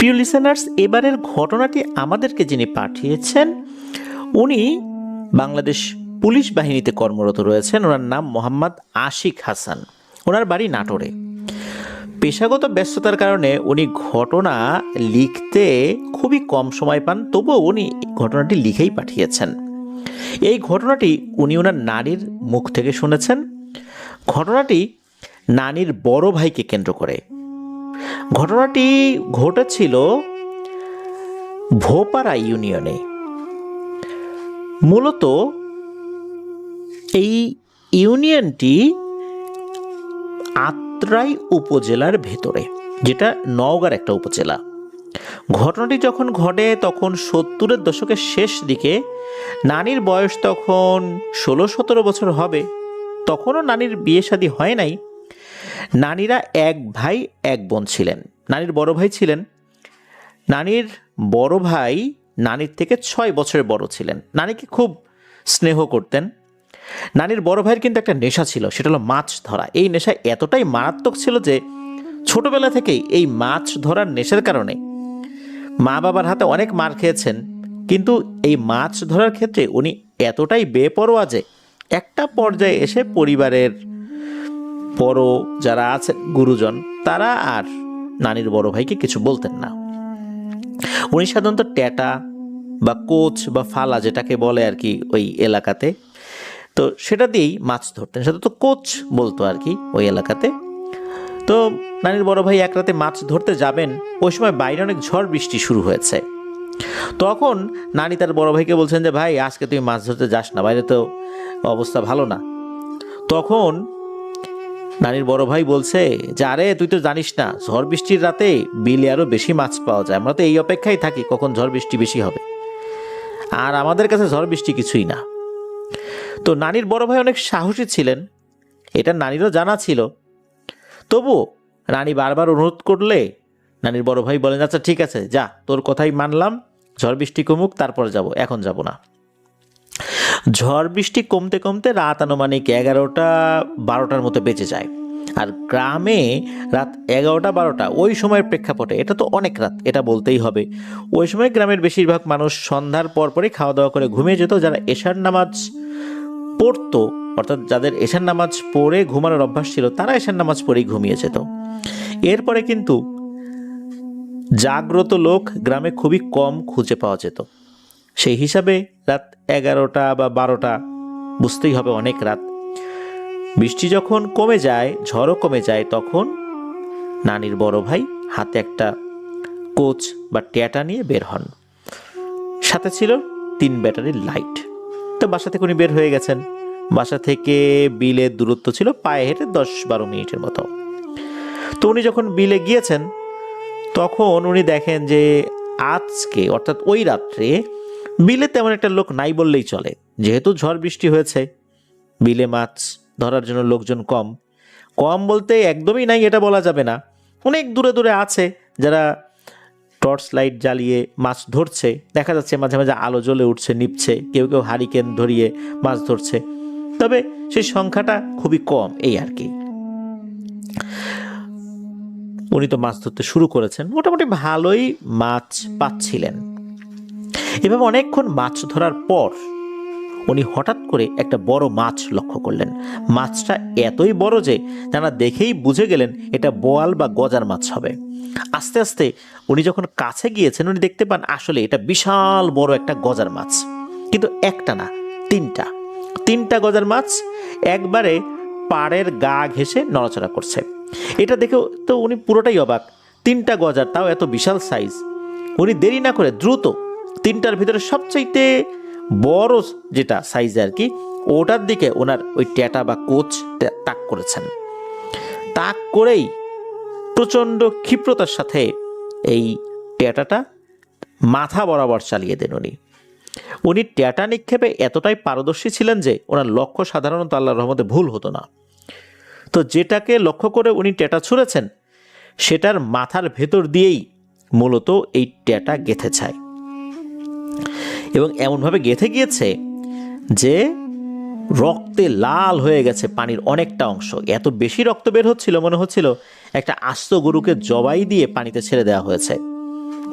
প্রিয় লিসেনার্স, এবারের ঘটনাটি আমাদেরকে যিনি পাঠিয়েছেন উনি বাংলাদেশ পুলিশ বাহিনীতে কর্মরত রয়েছেন। ওনার নাম মোহাম্মদ আশিক হাসান। ওনার বাড়ি নাটোরে। পেশাগত ব্যস্ততার কারণে উনি ঘটনা লিখতে খুবই কম সময় পান, তবুও উনি ঘটনাটি লিখেই পাঠিয়েছেন। এই ঘটনাটি উনি ওনার নানির মুখ থেকে শুনেছেন। ঘটনাটি নানির বড় ভাইকে কেন্দ্র করে। ঘটনাটি ঘটেছিল ভোপারা ইউনিয়নে। মূলত এই ইউনিয়নটি আত্রাই উপজেলার ভেতরে, যেটা নওগাঁর একটা উপজেলা। ঘটনাটি যখন ঘটে তখন 70-এর দশকের শেষ দিকে। নানির বয়স তখন 16-17 বছর হবে। তখনও নানির বিয়ে শাদী হয় নাই। নানিরা এক ভাই এক বোন ছিলেন। নানির বড় ভাই ছিলেন। নানির বড় ভাই নানির থেকে 6 বছরের বড় ছিলেন। নানিকে খুব স্নেহ করতেন। নানির বড় ভাইয়ের কিন্তু একটা নেশা ছিল, সেটা হলো মাছ ধরা। এই নেশা এতটাই মারাত্মক ছিল যে ছোটবেলা থেকেই এই মাছ ধরার নেশার কারণে মা বাবার হাতে অনেক মার খেয়েছেন। কিন্তু এই মাছ ধরার ক্ষেত্রে উনি এতটাই বেপরোয়া যে একটা পর্যায়ে এসে পরিবারের বড় যারা আছেন গুরুজন, তারা আর নানির বড় ভাইকে কিছু বলতেন না। উনি সাধারণত ট্যাটা বা কোচ বা ফালা যেটাকে বলে আর কি ওই এলাকাতে, তো সেটা দিয়েই মাছ ধরতেন। সাধারণত কোচ বলতো আর কি ওই এলাকাতে। তো নানির বড় ভাই এক রাতে মাছ ধরতে যাবেন, ওই সময় বাইরে অনেক ঝড় বৃষ্টি শুরু হয়েছে। তখন নানি তার বড় ভাইকে বলছেন যে ভাই, আজকে তুমি মাছ ধরতে যাস না, বাইরে তো অবস্থা ভালো না। তখন নানির বড় ভাই বলছে যে আরে তুই তো জানিস না, ঝড় বৃষ্টির রাতে বিলে আরো বেশি মাছ পাওয়া যায়। আমরা তো এই অপেক্ষায় থাকি কখন ঝড় বৃষ্টি বেশি হবে, আর আমাদের কাছে ঝড় বৃষ্টি কিছুই না। তো নানির বড় ভাই অনেক সাহসী ছিলেন, এটা নানিরও জানা ছিল। তবু নানি বারবার অনুরোধ করলে নানির বড় ভাই বলেন, আচ্ছা ঠিক আছে, যা, তোর কথাই মানলাম, ঝড় বৃষ্টি কমুক তারপর যাব, এখন যাব না। ঝড় বৃষ্টি কমতে কমতে রাত আনুমানিক 11টা-12টার মতো বেঁচে যায়। আর গ্রামে রাত 11টা-12টা ওই সময়ের প্রেক্ষাপটে এটা তো অনেক রাত, এটা বলতেই হবে। ওই সময় গ্রামের বেশিরভাগ মানুষ সন্ধ্যার পরপরই খাওয়া দাওয়া করে ঘুমিয়ে যেত। যারা এশার নামাজ পড়তো, অর্থাৎ যাদের এশার নামাজ পড়ে ঘুমানোর অভ্যাস ছিল, তারা এশার নামাজ পড়েই ঘুমিয়ে যেত। এরপরে কিন্তু জাগ্রত লোক গ্রামে খুবই কম খুঁজে পাওয়া যেত। সেই হিসাবে রাত 11টা বা 12টা বুঝতেই হবে অনেক রাত। বৃষ্টি যখন কমে যায়, ঝড়ও কমে যায়, তখন নানির বড় ভাই হাতে একটা কোচ বা ট্যাটা নিয়ে বের হন। সাথে ছিল 3 ব্যাটারির লাইট। তো বাসা থেকে উনি বের হয়ে গেছেন। বাসা থেকে বিলের দূরত্ব ছিল পায়ে হেঁটে 10-12 মিনিটের মতো। তো উনি যখন বিলে গিয়েছেন তখন উনি দেখেন যে আজকে অর্থাৎ ওই রাত্রে বিলে তেমন একটা লোক নাই বললেই চলে। যেহেতু ঝড় বৃষ্টি হয়েছে, বিলে মাছ ধরার জন্য লোকজন কম। কম বলতে একদমই নাই এটা বলা যাবে না, অনেক দূরে দূরে আছে যারা টর্চ লাইট জ্বালিয়ে মাছ ধরছে। দেখা যাচ্ছে মাঝে মাঝে আলো জ্বলে উঠছে, নিভছে, কেউ কেউ হারিকেন ধরিয়ে মাছ ধরছে। তবে সেই সংখ্যাটা খুবই কম, এই আর কি। উনি তো মাছ ধরতে শুরু করেছেন, মোটামুটি ভালোই মাছ পাচ্ছিলেন। এভাবে অনেকক্ষণ মাছ ধরার পর উনি হঠাৎ করে একটা বড় মাছ লক্ষ্য করলেন। মাছটা এতই বড় যে তারা দেখেই বুঝে গেলেন এটা বোয়াল বা গজার মাছ হবে। আস্তে আস্তে উনি যখন কাছে গিয়েছেন, উনি দেখতে পান আসলে এটা বিশাল বড় একটা গজার মাছ। কিন্তু একটা না, তিনটা গজার মাছ একবারে পাড়ের গা ঘেঁষে নড়াচড়া করছে। এটা দেখে তো উনি পুরোটাই অবাক। 3টা গজার, তাও এত বিশাল সাইজ। উনি দেরি না করে দ্রুত 3টার ভিতরে সবচাইতে বড় যেটা সাইজ আর কি, ওটার দিকে ওনার ওই ট্যাটা বা কোচ তাক করেছেন। তাক করেই প্রচণ্ড ক্ষিপ্রতার সাথে এই ট্যাটাটা মাথা বরাবর চালিয়ে দেন উনি ট্যাটা নিক্ষেপে এতটাই পারদর্শী ছিলেন যে ওনার লক্ষ্য সাধারণত আল্লাহর রহমতে ভুল হতো না। তো যেটাকে লক্ষ্য করে উনি ট্যাটা ছুঁড়েছেন, সেটার মাথার ভেতর দিয়েই মূলত এই ট্যাটা গেঁথে যায়, এবং এমনভাবে গেঁথে গিয়েছে যে রক্তে লাল হয়ে গেছে পানির অনেকটা অংশ। এত বেশি রক্ত বের হচ্ছিল, মনে হচ্ছিল একটা আস্ত গরুকে জবাই দিয়ে পানিতে ছেড়ে দেওয়া হয়েছে।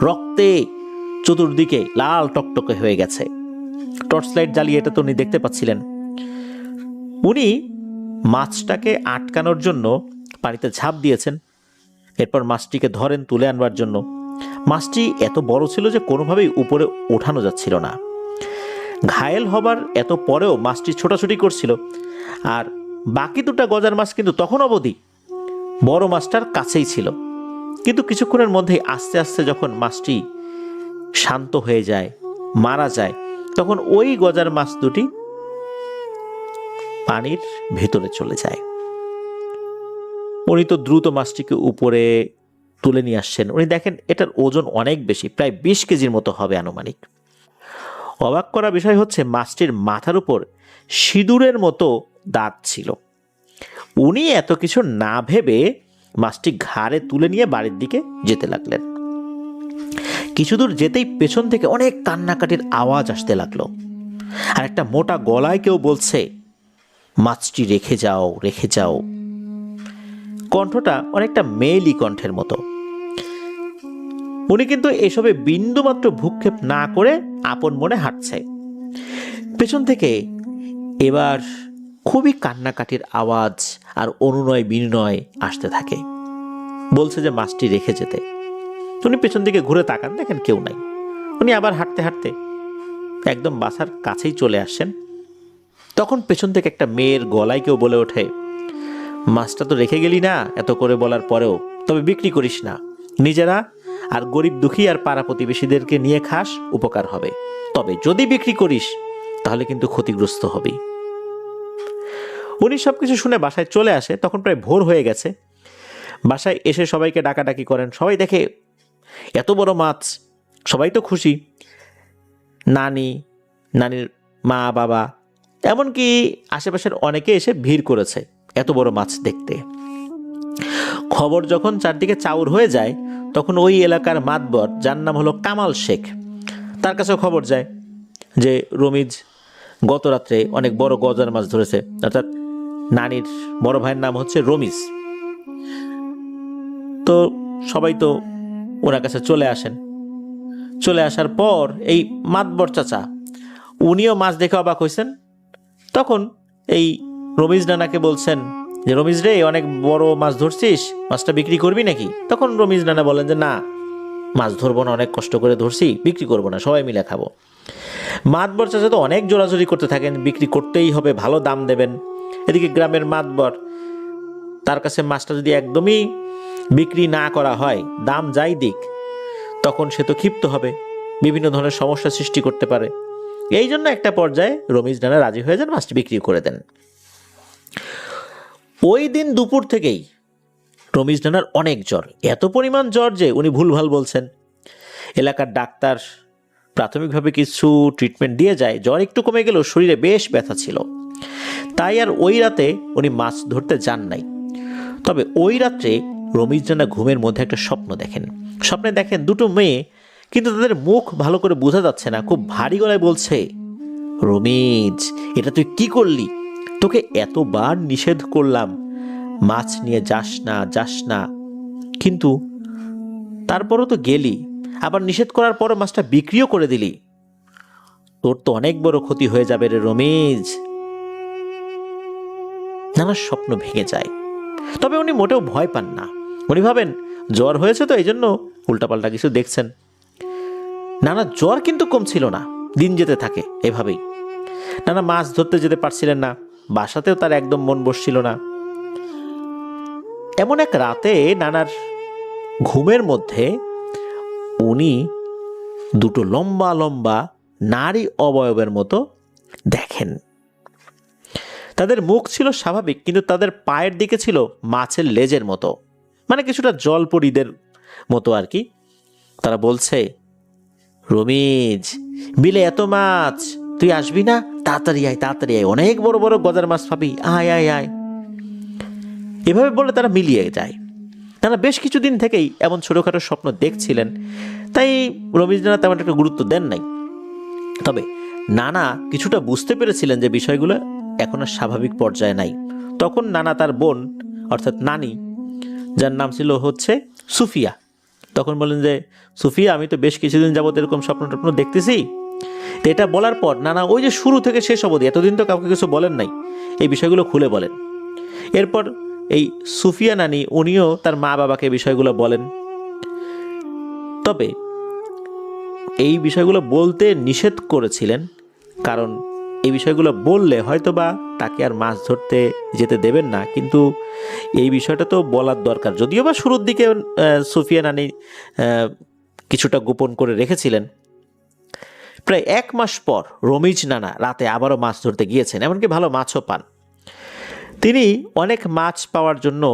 রক্তে চতুর্দিকে লাল টকটকে হয়ে গেছে। টর্চ লাইট জ্বালিয়ে এটা তো উনি দেখতে পাচ্ছিলেন। উনি মাছটাকে আটকানোর জন্য পানিতে ঝাঁপ দিয়েছেন। এরপর মাছটিকে ধরেন তুলে আনবার জন্য। মাছটি এত বড় ছিল যে কোনোভাবেই উপরে ওঠানো যাচ্ছিল না। ঘায়েল হবার এত পরেও মাছটি ছোটাছুটি করছিল। আর বাকি দুটা গজার মাছ কিন্তু তখন অবধি বড় মাছটার কাছেই ছিল। কিন্তু কিছুক্ষণের মধ্যেই আস্তে আস্তে যখন মাছটি শান্ত হয়ে যায়, মারা যায়, তখন ওই গজার মাছ দুটি পানির ভেতরে চলে যায়। উনি তো দ্রুত মাছটিকে উপরে তুলে নিয়ে আসছেন। উনি দেখেন এটার ওজন অনেক বেশি, প্রায় 20 কেজির মতো হবে আনুমানিক। অবাক করা বিষয় হচ্ছে মাছটির মাথার উপর সিঁদুরের মতো দাগ ছিল। উনি এত কিছু না ভেবে মাছটি ঘাড়ে তুলে নিয়ে বাড়ির দিকে যেতে লাগলেন। কিছু দূর যেতেই পেছন থেকে অনেক কান্নাকাটির আওয়াজ আসতে লাগলো। আর একটা মোটা গলায় কেউ বলছে, মাছটি রেখে যাও, রেখে যাও। কণ্ঠটা অনেকটা মেয়েলি কণ্ঠের মতো। উনি কিন্তু এসবে বিন্দুমাত্র ভ্রুক্ষেপ না করে আপন মনে হাঁটছে। পেছন থেকে এবার খুবই কান্নাকাটির আওয়াজ আর অনুনয় বিনয় আসতে থাকে। বলছে যে মাছটি রেখে যেতে। উনি পেছন দিকে ঘুরে তাকান, দেখেন কেউ নাই। উনি আবার হাঁটতে হাঁটতে একদম বাসার কাছেই চলে আসছেন। তখন পেছন থেকে একটা মেয়ের গলায় কেউ বলে ওঠে, মাছটা তো রেখে গেলি না এত করে বলার পরেও, তবে বিক্রি করিস না, নিজেরা আর গরিব দুঃখী আর পাড়া প্রতিবেশীদেরকে নিয়ে খাস, উপকার হবে। তবে যদি বিক্রি করিস তাহলে কিন্তু ক্ষতিগ্রস্ত হবি। উনি সবকিছু শুনে বাসায় চলে আসে। তখন প্রায় ভোর হয়ে গেছে। বাসায় এসে সবাইকে ডাকাডাকি করেন। সবাই দেখে এত বড় মাছ, সবাই তো খুশি। নানির মা বাবা এমনকি আশেপাশের অনেকে এসে ভিড় করেছে এত বড় মাছ দেখতে। খবর যখন চারদিকে চাউর হয়ে যায়, তখন ওই এলাকার মাতবর, যার নাম হলো কামাল শেখ, তার কাছেও খবর যায় যে রমিজ গত রাত্রে অনেক বড় গজার মাছ ধরেছে। অর্থাৎ নানির বড় ভাইয়ের নাম হচ্ছে রমিজ। তো সবাই তো ওনার কাছে চলে আসেন। চলে আসার পর এই মাতবর চাচা উনিও মাছ দেখে অবাক হয়েছেন। তখন এই রমিজ নানাকে বলছেন যে, রমিজ রে, অনেক বড় মাছ ধরছিস, মাছটা বিক্রি করবি নাকি? তখন রমিজ নানা বলেন যে, না, মাছ ধরবো না, অনেক কষ্ট করে ধরছি, বিক্রি করবো না, সবাই মিলে খাবো। মাতবর চাচা তো অনেক জোরাজোরি করতে থাকেন, বিক্রি করতেই হবে, ভালো দাম দেবেন। এদিকে গ্রামের মাতবর, তার কাছে মাছটা যদি একদমই বিক্রি না করা হয়, দাম যাই দিক, তখন সে তো ক্ষিপ্ত হবে, বিভিন্ন ধরনের সমস্যা সৃষ্টি করতে পারে। এই জন্য একটা পর্যায়ে রমিজ নানা রাজি হয়ে যান, মাছটি বিক্রি করে দেন। ওই দিন দুপুর থেকেই রমিজ নানার অনেক জ্বর, এত পরিমাণ জ্বর যে উনি ভুলভাল বলছেন। এলাকার ডাক্তার প্রাথমিকভাবে কিছু ট্রিটমেন্ট দিয়ে যায়, জ্বর একটু কমে গেলেও শরীরে বেশ ব্যথা ছিল। তাই আর ওই রাতে উনি মাছ ধরতে যান নাই। তবে ওই রাত্রে রমিজ নানা ঘুমের মধ্যে একটা স্বপ্ন দেখেন। স্বপ্নে দেখেন দুটো মেয়ে, কিন্তু তাদের মুখ ভালো করে বোঝা যাচ্ছে না, খুব ভারী গলায় বলছে, রমিজ, এটা তুই কি করলি? তোকে এতবার নিষেধ করলাম মাছ নিয়ে যাস না, যাস না, কিন্তু তারপরও তো গেলি, আবার নিষেধ করার পরও মাছটা বিক্রিও করে দিলি। তোর তো অনেক বড় ক্ষতি হয়ে যাবে রে রমিজ। নানার স্বপ্ন ভেঙে যায়। তবে উনি মোটেও ভয় পান না। উনি ভাবেন জ্বর হয়েছে তো এই জন্য উল্টাপাল্টা কিছু দেখছেন। নানা জ্বর কিন্তু কমছিল না, দিন যেতে থাকে এভাবেই। নানা মাছ ধরতে যেতে পারছিলেন না, বাসাতেও তার একদম মন বসছিল না। এমন এক রাতে নানার ঘুমের মধ্যে উনি দুটো লম্বা লম্বা নারী অবয়বের মতো দেখেন। তাদের মুখ ছিল স্বাভাবিক, কিন্তু তাদের পায়ের দিকে ছিল মাছের লেজের মতো, মানে কিছুটা জলপরীদের মতো আর কি। তারা বলছে, রমিজ, বিলে এত মাছ, তুই আসবি না? তাড়াতাড়ি আয়, তাড়াতাড়ি আয়, অনেক বড় বড় গজার মাছ পাবি, আয় আয় আয়। এভাবে বলে তারা মিলিয়ে যায়। তারা বেশ কিছুদিন থেকেই এমন ছোটখাটো স্বপ্ন দেখছিলেন, তাই রমিজ নানা তেমন একটা গুরুত্ব দেন নাই। তবে নানা কিছুটা বুঝতে পেরেছিলেন যে বিষয়গুলো এখন আর স্বাভাবিক পর্যায়ে নাই। তখন নানা তার বোন, অর্থাৎ নানি, যার নাম ছিল হচ্ছে সুফিয়া, তখন বলেন যে সুফিয়া, আমি তো বেশ কিছুদিন যাবত এরকম স্বপ্ন টপ্ন দেখতেছি। তো এটা বলার পর নানা ওই যে শুরু থেকে শেষ অবধি এতদিন তো কাউকে কিছু বলেন নাই, এই বিষয়গুলো খুলে বলেন। এরপর এই সুফিয়া নানি উনিও তার মা বাবাকে বিষয়গুলো বলেন। তবে এই বিষয়গুলো বলতে নিষেধ করেছিলেন, কারণ এই বিষয়গুলো বললে হয়তোবা তাকে আর মাছ ধরতে যেতে দেবেন না। কিন্তু এই বিষয়টা তো বলার দরকার, যদিও বা শুরুর দিকে সুফিয়া নানি কিছুটা গোপন করে রেখেছিলেন। প্রায় 1 মাস পর রমিজ নানা রাতে আবারও মাছ ধরতে গিয়েছেন, এমনকি ভালো মাছও পান। তিনি অনেক মাছ পাওয়ার জন্য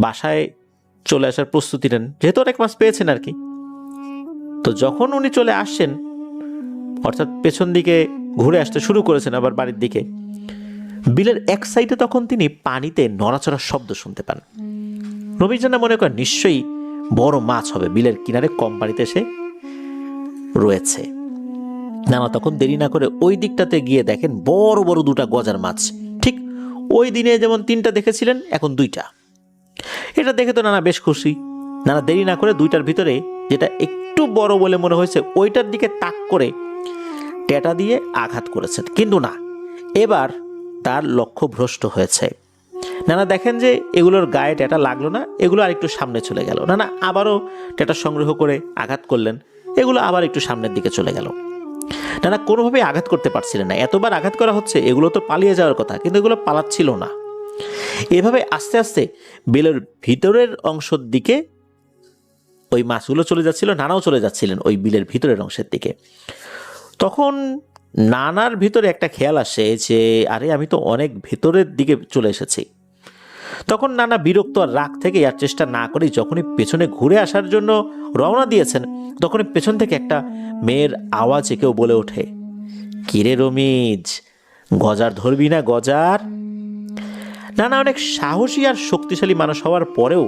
বাসায় চলে আসার প্রস্তুতি নেন, যেহেতু অনেক মাছ পেয়েছেন আর কি। তো যখন উনি চলে আসছেন, অর্থাৎ পেছন দিকে ঘুরে আসতে শুরু করেছেন আবার বাড়ির দিকে, বিলের এক সাইডে তখন তিনি পানিতে নড়াচড়ার শব্দ শুনতে পান। রমিজ নানা মনে করেন নিশ্চয়ই বড় মাছ হবে, বিলের কিনারে কম পানিতে সে রয়েছে। নানা তখন দেরি না করে ওই দিকটাতে গিয়ে দেখেন বড় বড় 2টা গজার মাছ। ঠিক ওই দিনে যেমন 3টা দেখেছিলেন, এখন 2টা। এটা দেখে তো নানা বেশ খুশি। নানা দেরি না করে 2টার ভিতরে যেটা একটু বড় বলে মনে হয়েছে ওইটার দিকে তাক করে টেটা দিয়ে আঘাত করেছেন, কিন্তু না, এবার তার লক্ষ্য ভ্রষ্ট হয়েছে। নানা দেখেন যে এগুলোর গায়ে টেটা লাগলো না, এগুলো আর একটু সামনে চলে গেল। নানা আবারও টেটা সংগ্রহ করে আঘাত করলেন, এগুলো আবার একটু সামনের দিকে চলে গেল। নানা কোনোভাবেই আঘাত করতে পারছিলেন না, এতবার আঘাত করা হচ্ছে, এগুলো তো পালিয়ে যাওয়ার কথা, কিন্তু এগুলো পালাচ্ছিল না। এভাবে আস্তে আস্তে বিলের ভিতরের অংশের দিকে ওই মাছগুলো চলে যাচ্ছিল, নানাও চলে যাচ্ছিলেন ওই বিলের ভিতরের অংশের দিকে। তখন নানার ভিতরে একটা খেয়াল আসে যে আরে আমি তো অনেক ভেতরের দিকে চলে এসেছি। তখন নানা বিরক্ত আর রাগ থেকে আর চেষ্টা না করেই যখনই পেছনে ঘুরে আসার জন্য রওনা দিয়েছেন, তখনই পেছন থেকে একটা মেয়ের আওয়াজে কেউ বলে ওঠে, কিরে রমিজ, গজার ধরবি না গজার? নানা অনেক সাহসী আর শক্তিশালী মানুষ হওয়ার পরেও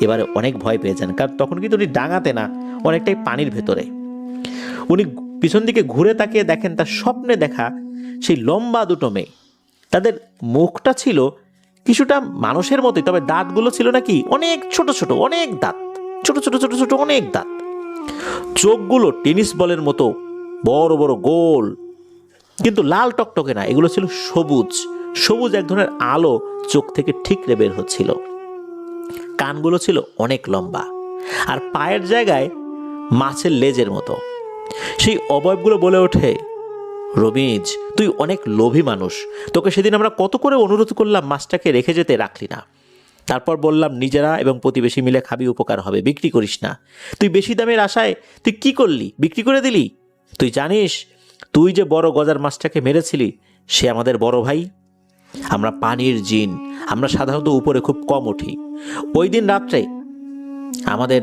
এবারে অনেক ভয় পেয়ে যান, কারণ তখন কিন্তু উনি ডাঙাতে না, অনেকটাই পানির ভেতরে। উনি পিছন দিকে ঘুরে তাকিয়ে দেখেন তার স্বপ্নে দেখা সেই লম্বা 2টো মেয়ে। তাদের মুখটা ছিল কিছুটা মানুষের মতোই, তবে দাঁতগুলো ছিল নাকি অনেক ছোট ছোট, অনেক দাঁত, ছোট ছোট ছোট ছোট অনেক দাঁত। চোখগুলো টেনিস বলের মতো বড় বড় গোল, কিন্তু লাল টকটকে না, এগুলো ছিল সবুজ সবুজ এক ধরনের আলো চোখ থেকে ঠিকরে বের হচ্ছিল। কানগুলো ছিল অনেক লম্বা, আর পায়ের জায়গায় মাছের লেজের মতো। সেই অবয়বগুলো বলে ওঠে, রমিজ, তুই অনেক লোভী মানুষ, তোকে সেদিন আমরা কত করে অনুরোধ করলাম মাছটাকে রেখে যেতে, রাখলি না। তারপর বললাম নিজেরা এবং প্রতিবেশী মিলে খাবি, উপকার হবে, বিক্রি করিস না। তুই বেশি দামের আশায় তুই কি করলি, বিক্রি করে দিলি। তুই জানিস তুই যে বড় গজার মাছটাকে মেরেছিলি সে আমাদের বড় ভাই। আমরা পানির জিন, আমরা সাধারণত উপরে খুব কম উঠি। ওই দিন রাত্রে আমাদের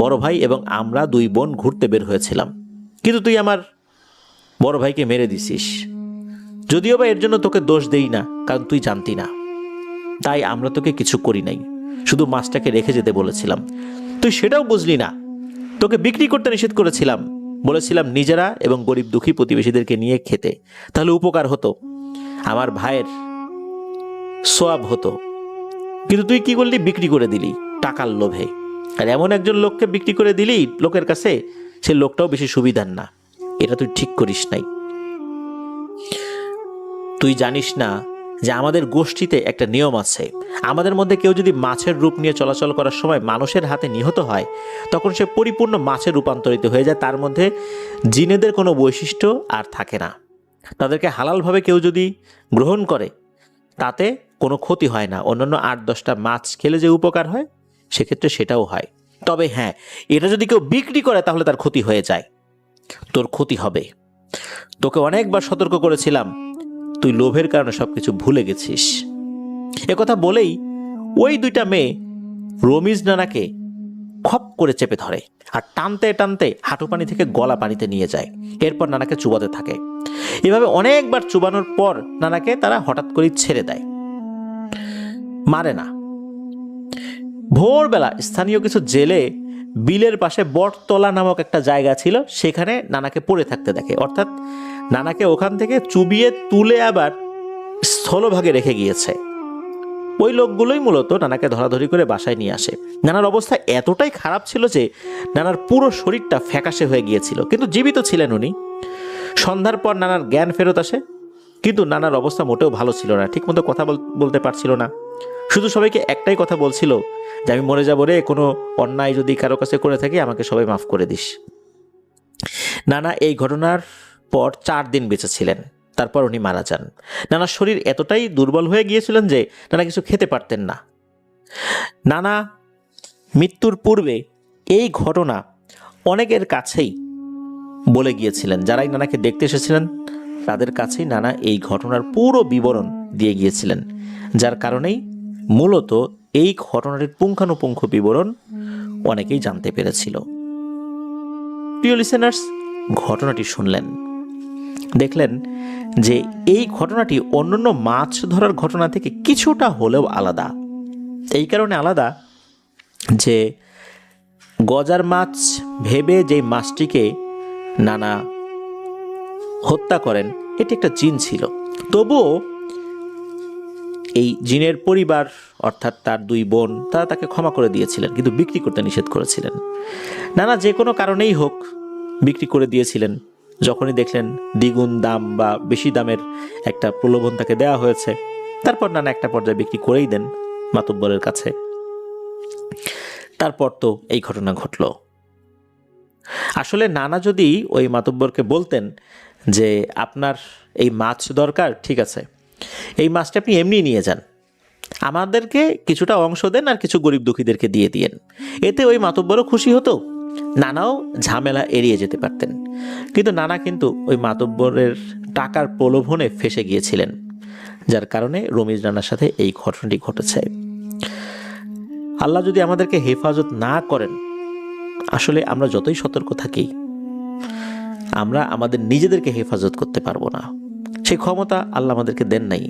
বড় ভাই এবং আমরা 2 বোন ঘুরতে বের হয়েছিলাম, কিন্তু তুই আমার বড় ভাইকে মেরে দিছিস। যদিও বা এর জন্য তোকে দোষ দেই না, কারণ তুই জানতি না, তাই আমরা তোকে কিছু করি নাই, শুধু মাছটাকে রেখে যেতে বলেছিলাম। তুই সেটাও বুঝলি না, তোকে বিক্রি করতে নিষেধ করেছিলাম, বলেছিলাম নিজেরা এবং গরিব দুঃখী প্রতিবেশীদেরকে নিয়ে খেতে, তাহলে উপকার হতো, আমার ভাইয়ের সোয়াব হতো। কিন্তু তুই কি করলি, বিক্রি করে দিলি টাকার লোভে। আর এমন একজন লোককে বিক্রি করে দিলি লোকের কাছে, সে লোকটাও বেশি সুবিধার না। এটা তুই ঠিক করিস নাই। তুই জানিস না যে আমাদের গোষ্ঠীতে একটা নিয়ম আছে, আমাদের মধ্যে কেউ যদি মাছের রূপ নিয়ে চলাচল করার সময় মানুষের হাতে নিহত হয়, তখন সে পরিপূর্ণ মাছে রূপান্তরিত হয়ে যায়, তার মধ্যে জিনেদের কোনো বৈশিষ্ট্য আর থাকে না। তাদেরকে হালালভাবে কেউ যদি গ্রহণ করে তাতে কোনো ক্ষতি হয় না, অন্যান্য 8-10টা মাছ খেলে যে উপকার হয় সেক্ষেত্রে সেটাও হয়। তবে হ্যাঁ, এটা যদি কেউ বিক্রি করে তাহলে তার ক্ষতি হয়ে যায়, তোর ক্ষতি হবে। তোকে অনেকবার সতর্ক করেছিলাম, তুই লোভের কারণে সবকিছু ভুলে গেছিস। একথা বলেই ওই 2টা মেয়ে রমিজ নানাকে খপ করে চেপে ধরে আর টানতে টানতে হাঁটু পানি থেকে গলা পানিতে নিয়ে যায়। এরপর নানাকে চুবাতে থাকে। এভাবে অনেকবার চুবানোর পর নানাকে তারা হঠাৎ করে ছেড়ে দেয়, মারে না। ভোরবেলা স্থানীয় কিছু জেলে বিলের পাশে বটতলা নামক একটা জায়গা ছিল, সেখানে নানাকে পড়ে থাকতে দেখে, অর্থাৎ নানাকে ওখান থেকে চুবিয়ে তুলে আবার স্থলভাগে রেখে গিয়েছে। ওই লোকগুলোই মূলত নানাকে ধরাধরি করে বাসায় নিয়ে আসে। নানার অবস্থা এতটাই খারাপ ছিল যে নানার পুরো শরীরটা ফ্যাকাশে হয়ে গিয়েছিল, কিন্তু জীবিত ছিলেন উনি। সন্ধ্যার পর নানার জ্ঞান ফেরত আসে, কিন্তু নানার অবস্থা মোটেও ভালো ছিল না, ঠিকমতো কথা বলতে পারছিল না। শুধু সবাইকে একটাই কথা বলছিল যে আমি মরে যাবো রে, কোনো অন্যায় যদি কারো কাছে করে থাকি আমাকে সবাই মাফ করে দিস। নানা এই ঘটনার পর 4 দিন বেঁচে ছিলেন, তারপর উনি মারা যান। নানার শরীর এতটাই দুর্বল হয়ে গিয়েছিলেন যে নানা কিছু খেতে পারতেন না। নানা মৃত্যুর পূর্বে এই ঘটনা অনেকের কাছেই বলে গিয়েছিলেন, যারাই নানাকে দেখতে এসেছিলেন তাদের কাছেই নানা এই ঘটনার পুরো বিবরণ দিয়ে গিয়েছিলেন, যার কারণেই মূলত এই ঘটনাটির পুঙ্খানুপুঙ্খ বিবরণ অনেকেই জানতে পেরেছিল। প্রিয় লিসেনার্স, ঘটনাটি শুনলেন, দেখলেন যে এই ঘটনাটি অন্যান্য মাছ ধরার ঘটনা থেকে কিছুটা হলেও আলাদা। এই কারণে আলাদা যে গজার মাছ ভেবে যে মাছটিকে নানা হত্যা করেন এটি একটা জিন ছিল। তবুও এই জিনের পরিবার অর্থাৎ তার 2 বোন তারা তাকে ক্ষমা করে দিয়েছিলেন, কিন্তু বিক্রি করতে নিষেধ করেছিলেন। নানা যে কোনো কারণেই হোক বিক্রি করে দিয়েছিলেন। যখনই দেখলেন দ্বিগুণ দাম বা বেশি দামের একটা প্রলোভন তাকে দেওয়া হয়েছে, তারপর নানা একটা পর্যায়ে বিক্রি করেই দেন মাতব্বরের কাছে। তারপর তো এই ঘটনা ঘটল। আসলে নানা যদি ওই মাতব্বরকে বলতেন যে আপনার এই মাছ দরকার, ঠিক আছে, এই মাছটা আপনি এমনি নিয়ে যান, আমাদেরকে কিছুটা অংশ দেন আর কিছু গরিব দুঃখীদেরকে দিয়ে দিয়েন, এতে ওই মাতব্বরও খুশি হতো, নানাও ঝামেলা এড়িয়ে যেতে পারতেন। কিন্তু নানা কিন্তু ওই মাতব্বরের টাকার প্রলোভনে ফেসে গিয়েছিলেন, যার কারণে রমিজ নানার সাথে এই ঘটনাটি ঘটেছে। আল্লাহ যদি আমাদেরকে হেফাজত না করেন, আসলে আমরা যতই সতর্ক থাকি আমরা আমাদের নিজেদেরকে হেফাজত করতে পারবো না। সেই ক্ষমতা আল্লাহ আমাদেরকে দেন নাই।